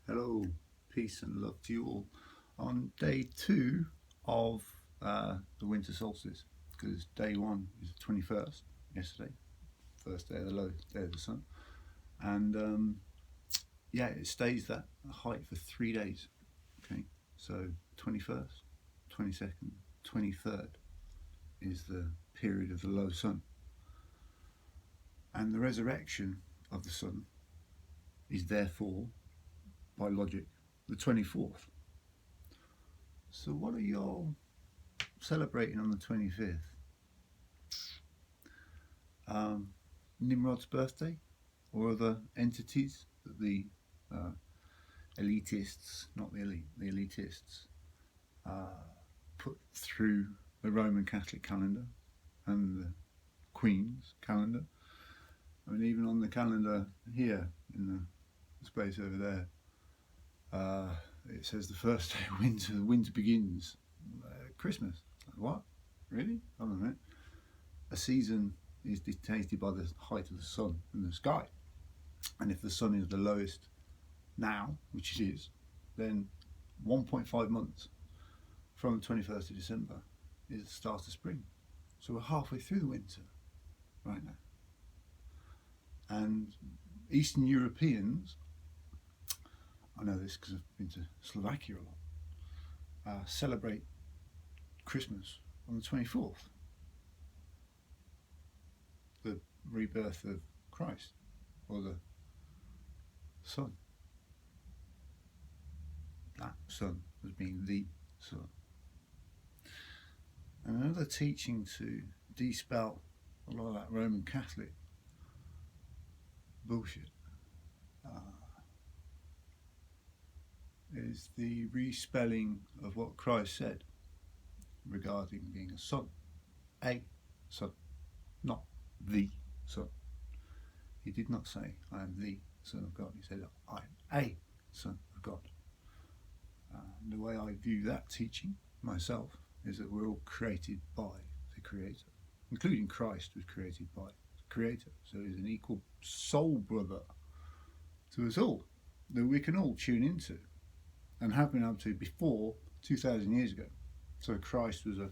Hello, peace and love to you all on day 2 of the Winter Solstice, because day 1 is the 21st, yesterday, first day of the low, day of the sun, and yeah, it stays that height for 3 days. Okay, so 21st, 22nd, 23rd is the period of the low sun, and the resurrection of the sun is therefore, by logic, the 24th. So what are y'all celebrating on the 25th? Nimrod's birthday, or other entities that the elitists, not the elite, the elitists put through the Roman Catholic calendar and the Queen's calendar. I mean, even on the calendar here in the space over there, it says the first day of winter, winter begins. Christmas. What? Really? Hold on a minute. A season is dictated by the height of the sun in the sky. And if the sun is the lowest now, which it is, then 1.5 months from the 21st of December is the start of spring. So we're halfway through the winter right now. And Eastern Europeans, I know this because I've been to Slovakia a lot, celebrate Christmas on the 24th, the rebirth of Christ, or the sun. That sun as being the sun. And another teaching to dispel a lot of that Roman Catholic bullshit is the respelling of what Christ said regarding being a son. A son, not the son. He did not say, I am the Son of God. He said, I am a Son of God. The way I view that teaching myself is that we're all created by the Creator, including Christ was created by the Creator. So he's an equal soul brother to us all that we can all tune into and have been able to before 2,000 years ago. So Christ was a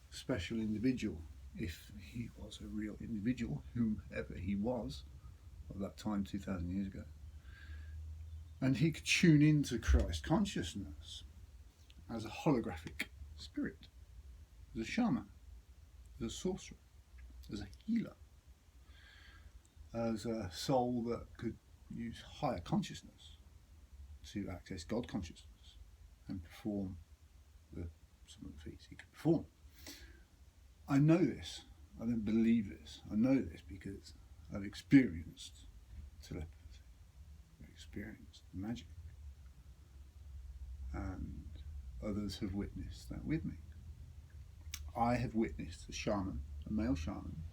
special individual, if he was a real individual, whomever he was at that time 2,000 years ago. And he could tune into Christ consciousness as a holographic spirit, as a shaman, as a sorcerer, as a healer, as a soul that could use higher consciousness to access God consciousness and perform some of the feats he could perform. I know this. I don't believe this. I know this because I've experienced telepathy. I've experienced magic. And others have witnessed that with me. I have witnessed a shaman, a male shaman,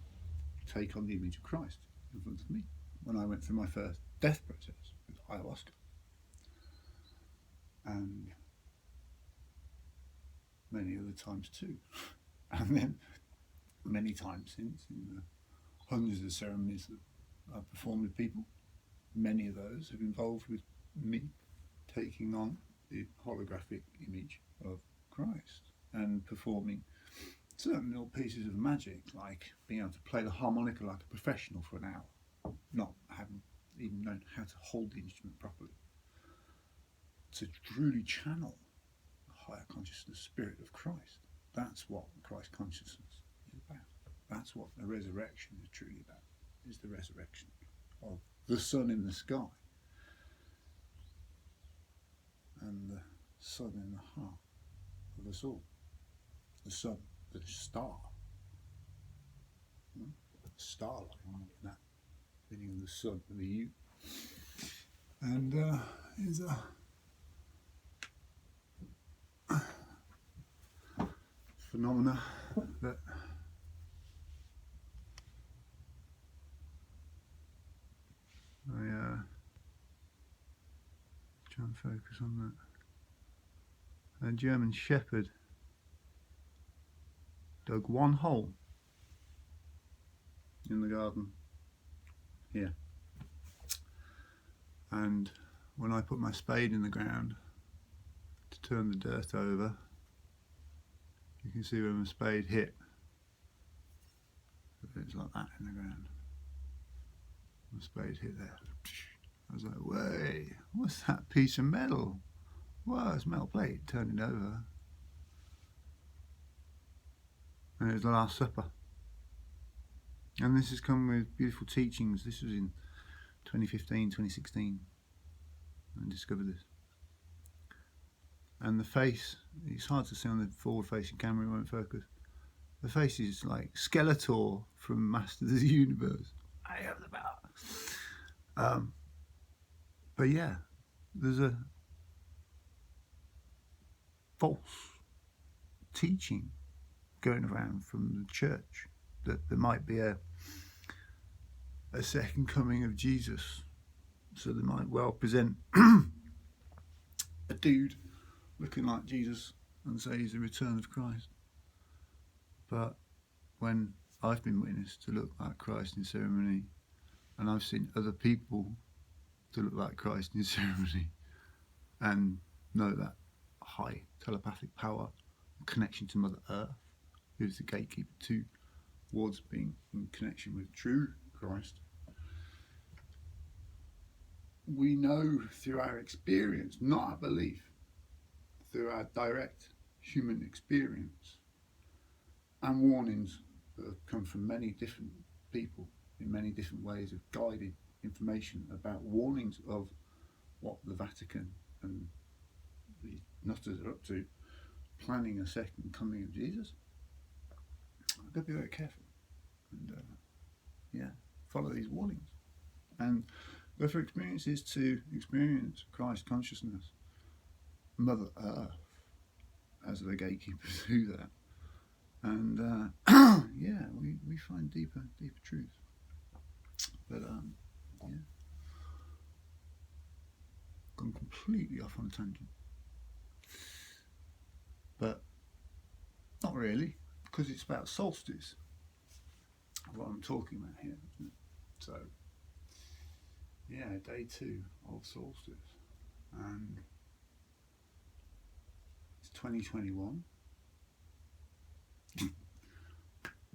take on the image of Christ in front of me when I went through my first death process with ayahuasca. And many other times too. And then many times since, in the hundreds of ceremonies that I've performed with people, many of those have involved with me taking on the holographic image of Christ and performing certain little pieces of magic, like being able to play the harmonica like a professional for an hour, not having even known how to hold the instrument properly, to truly channel the higher consciousness spirit of Christ. That's what Christ consciousness is about. That's what the resurrection is truly about, is the resurrection of the sun in the sky and the sun in the heart of us all. The sun, the star. Starlight, that meaning of the sun and the U. And is a phenomena that I try and focus on that. A German shepherd dug one hole in the garden here, and when I put my spade in the ground to turn the dirt over, you can see where my spade hit. It's like that in the ground. My spade hit there. I was like, "Way, what's that piece of metal? Wow, it's a metal plate." Turn it over, and it was the Last Supper. And this has come with beautiful teachings. This was in 2015, 2016. I discovered this. And the face, it's hard to see on the forward-facing camera, it won't focus. The face is like Skeletor from Masters of the Universe. I have the power. But yeah, there's a false teaching going around from the church that there might be a second coming of Jesus. So they might well present a dude looking like Jesus and say he's the return of Christ. But when I've been witnessed to look like Christ in ceremony, and I've seen other people to look like Christ in ceremony, and know that high telepathic power, connection to Mother Earth, who's the gatekeeper towards being in connection with true Christ, we know through our experience, not our belief, through our direct human experience and warnings that have come from many different people in many different ways of guided information about warnings of what the Vatican and the nutters are up to, planning a second coming of Jesus. I've got to be very careful and follow these warnings and go for experiences to experience Christ consciousness, Mother Earth as the gatekeeper to that, and we find deeper truth. But gone completely off on a tangent, but not really, because it's about solstice, what I'm talking about here, isn't it? So yeah, day 2 of solstice, and it's 2021.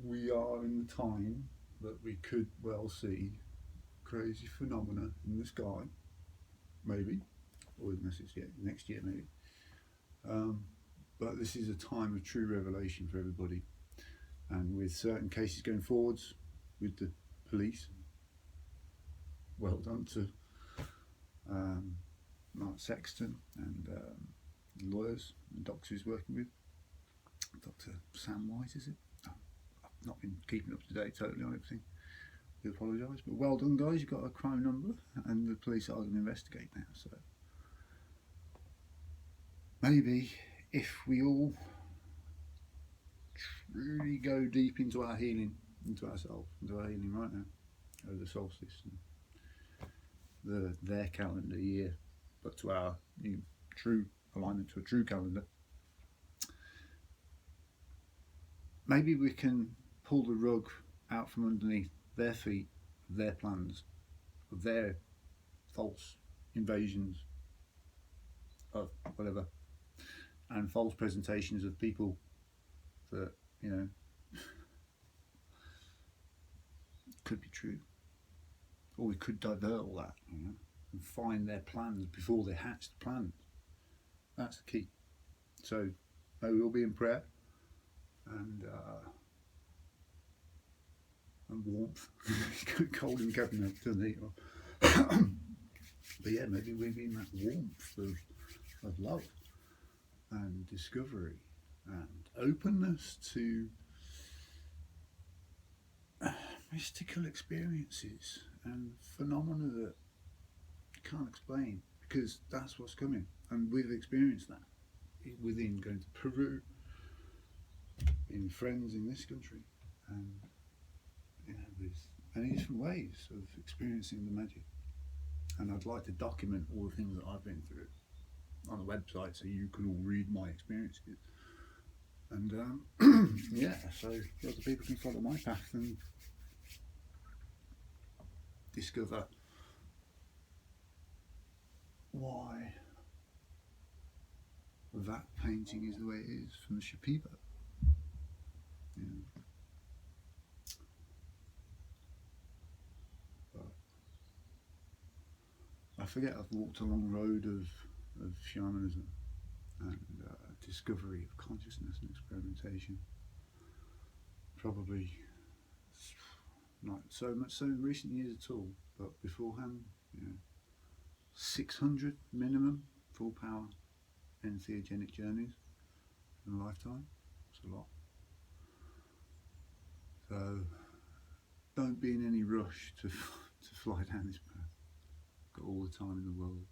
We are in the time that we could well see crazy phenomena in the sky, maybe, or unless it's next year maybe. But this is a time of true revelation for everybody, and with certain cases going forwards with the police, well done to Mark Sexton and lawyers and doctors he's working with. Dr. Sam White, is it? Oh, I've not been keeping up to date totally on everything. I do apologise, but well done, guys. You've got a crime number, and the police are going to investigate now. So maybe if we all truly go deep into our healing, into ourselves, into our healing right now, over the solstice and their calendar year, but to our new true alignment to a true calendar, maybe we can pull the rug out from underneath their feet, their plans, their false invasions of whatever, and false presentations of people that, could be true. Or we could divert all that, and find their plans before they hatch the plans. That's the key. So may we all be in prayer and warmth. It's cold in the cabin now, turn the heat off. But yeah, maybe we'll be in that warmth of love and discovery and openness to mystical experiences and phenomena that you can't explain, because that's what's coming, and we've experienced that within going to Peru, in friends in this country, and with many different ways of experiencing the magic. And I'd like to document all the things that I've been through on the website so you can all read my experiences, and so other people can follow my path and discover why that painting is the way it is from the Shipibo. Yeah. But I forget, I've walked along the road of shamanism and discovery of consciousness and experimentation. Probably not so much so in recent years at all, but beforehand, 600 minimum full power entheogenic journeys in a lifetime. It's a lot. So don't be in any rush to fly down this path. Got all the time in the world.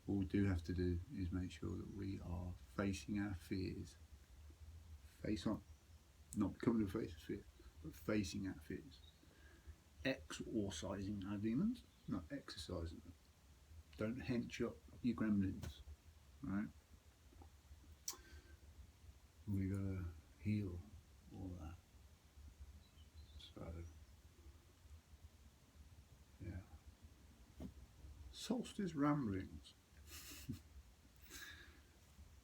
All we do have to do is make sure that we are facing our fears, face on, not becoming the face of fear, but facing our fears. Exorcising our demons, not exercising them. Don't hench up your gremlins, right? We gotta heal all that. So, yeah. Solstice ramblings.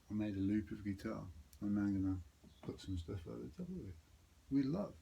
I made a loop of guitar. I'm now gonna put some stuff over the top of it. With love.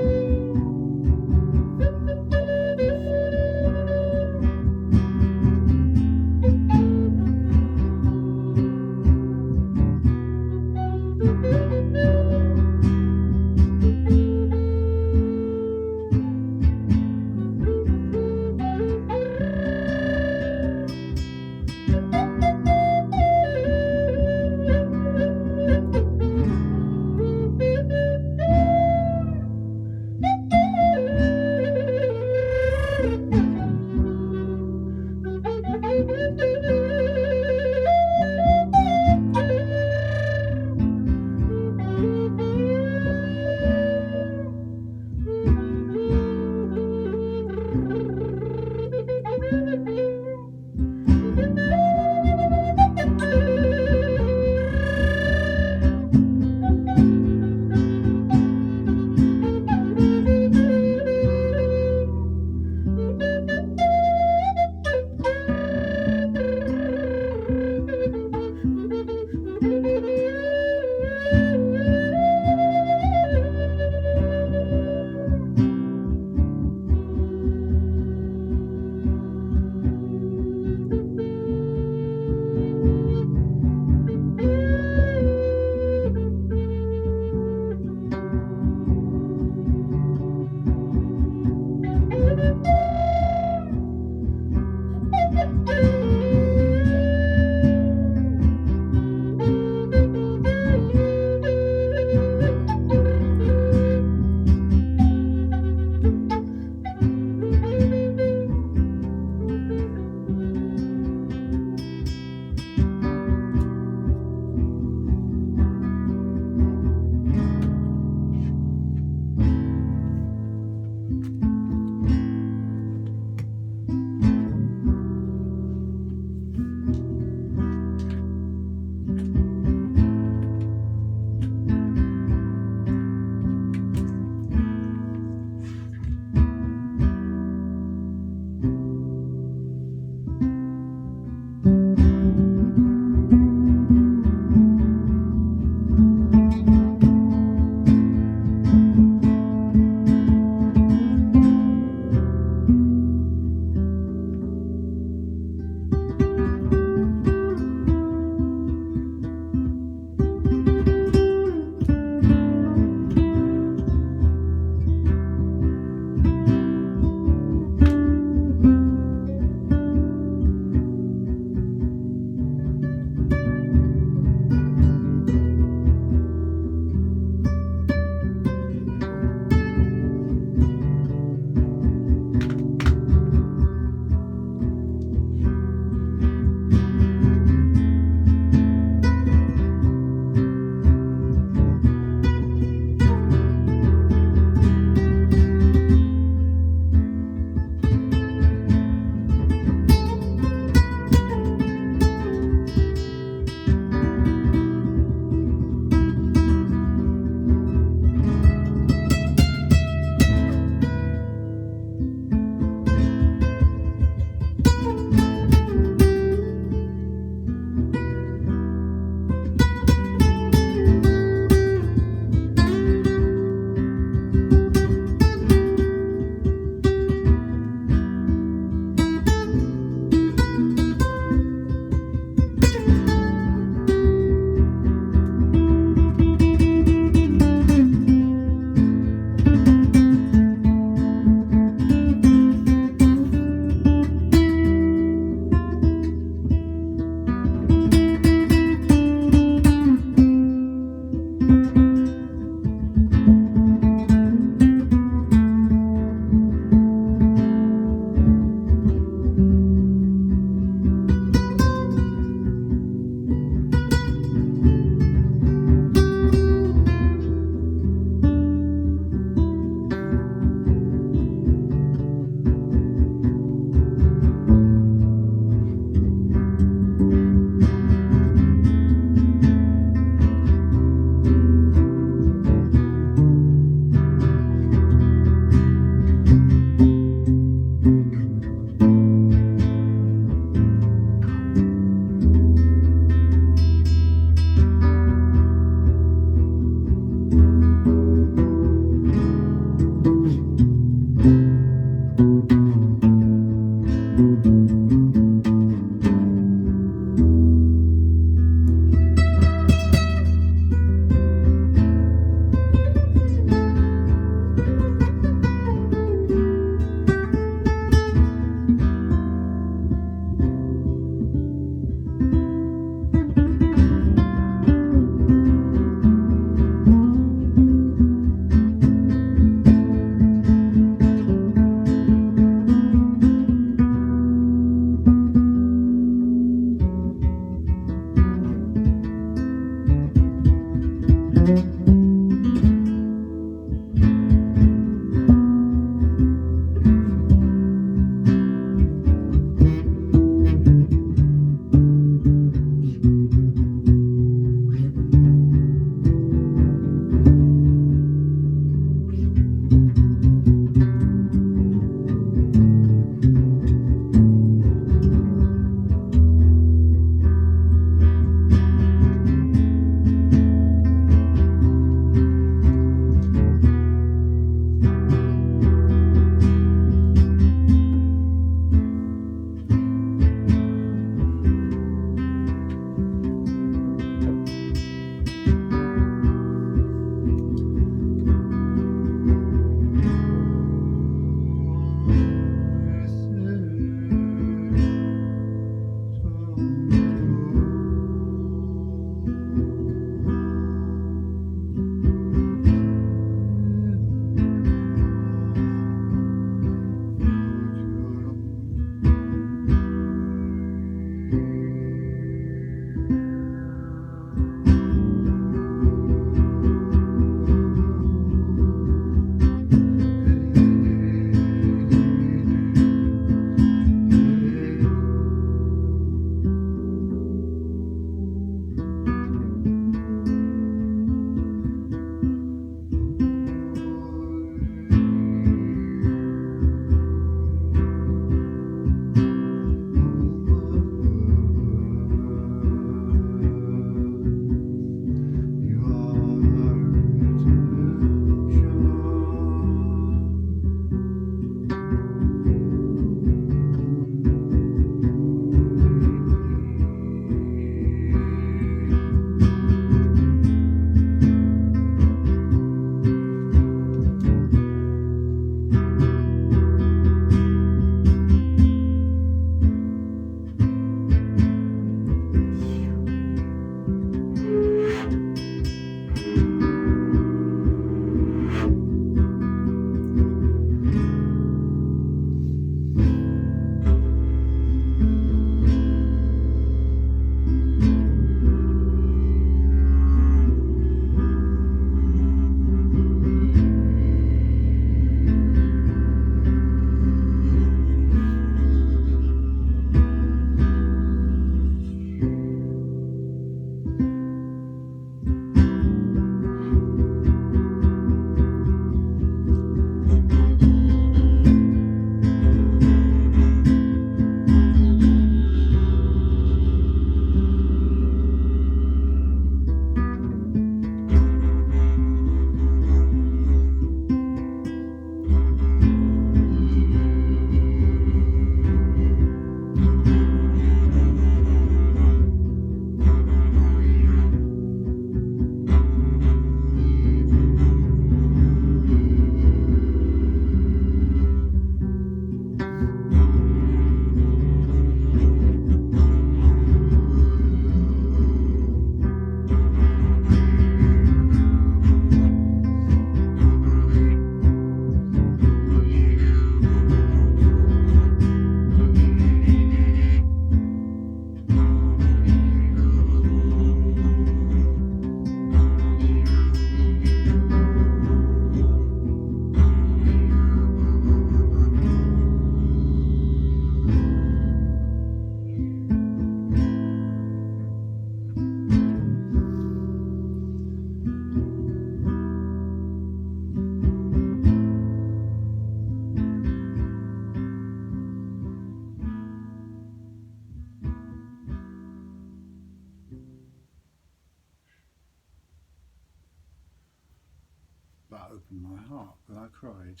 That opened my heart, but I cried.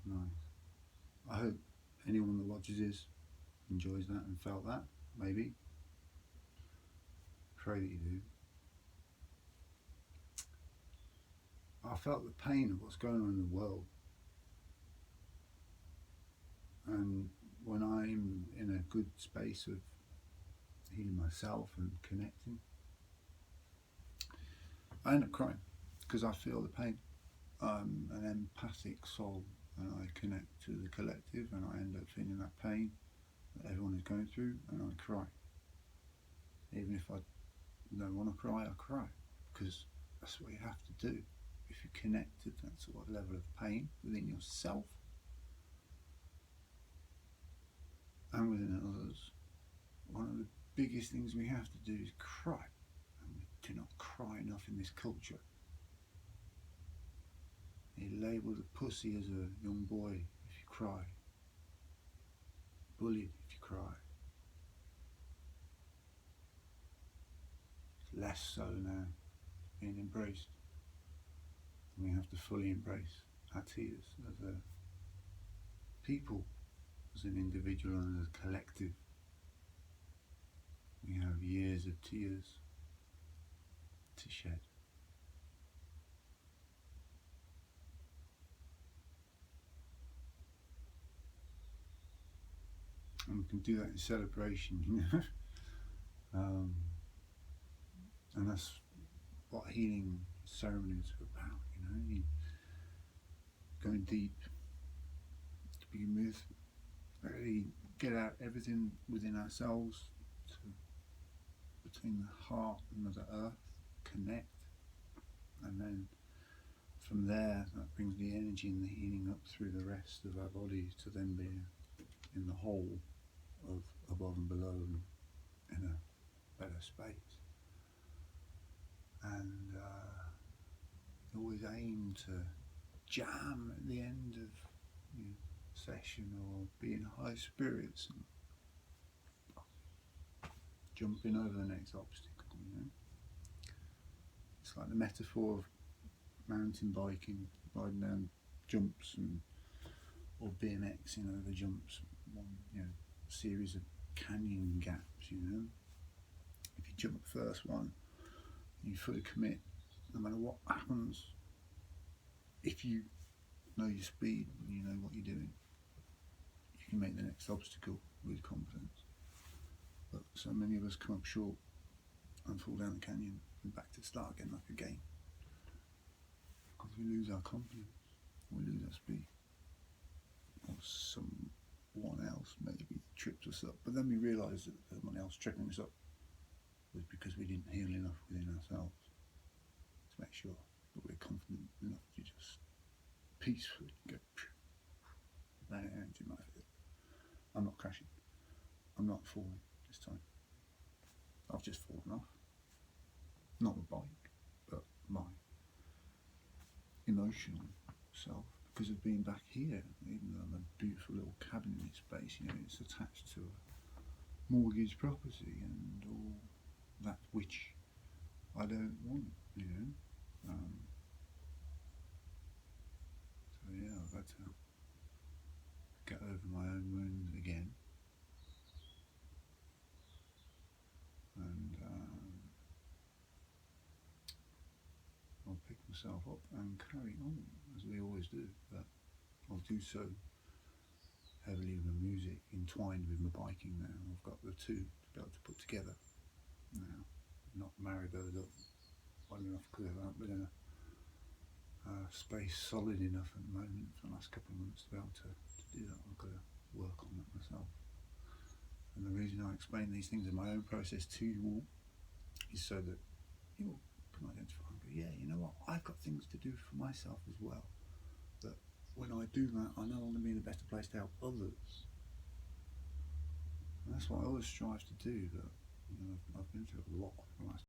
nice. I hope anyone that watches this enjoys that and felt that, maybe. Pray that you do. I felt the pain of what's going on in the world. And when I'm in a good space of healing myself and connecting, I end up crying because I feel the pain. I'm an empathic soul, and I connect to the collective, and I end up feeling that pain that everyone is going through, and I cry. Even if I don't want to cry, I cry, because that's what you have to do. If you connect to that sort of level of pain within yourself and within others, one of the biggest things we have to do is cry. And we do not cry enough in this culture. You're labelled a pussy as a young boy if you cry, bullied if you cry. It's less so now, being embraced. And we have to fully embrace our tears as a people, as an individual and as a collective. We have years of tears to shed. And we can do that in celebration, you know. And that's what healing ceremonies are about, you know. Going deep to begin with, really get out everything within ourselves, between the heart and Mother Earth, connect, and then from there that brings the energy and the healing up through the rest of our bodies to then be in the whole of above and below and in a better space. And always aim to jam at the end of session, or be in high spirits and jumping over the next obstacle, you know. It's like the metaphor of mountain biking, riding down jumps, or BMXing over jumps, a series of canyon gaps, you know. If you jump the first one, you fully commit, no matter what happens. If you know your speed and you know what you're doing, you can make the next obstacle with confidence. But so many of us come up short and fall down the canyon and back to start again like a game, because we lose our confidence, we lose our speed, or someone else maybe tripped us up. But then we realise that someone else tripping us up was because we didn't heal enough within ourselves to make sure that we're confident enough to just peacefully go that energy in my field. I'm not crashing, I'm not falling this time. I've just fallen off, not the bike, but my emotional self, because of being back here. Even though I'm a beautiful little cabinet space, it's attached to a mortgage property and all that which I don't want, so yeah, I've had to get over my own wounds again, and I'll pick myself up and carry on as we always do, but I'll do so heavily with music entwined with my biking now. I've got the two to be able to put together now, not marry those up well enough, because I haven't been in a space solid enough at the moment for the last couple of months to be able to do that. I've got to work on that myself. And the reason I explain these things in my own process to you all is so that you all can identify and go, yeah, you know what, I've got things to do for myself as well. That when I do that, I know I'm going to be in a better place to help others. And that's what I always strive to do. But I've been through a lot for the last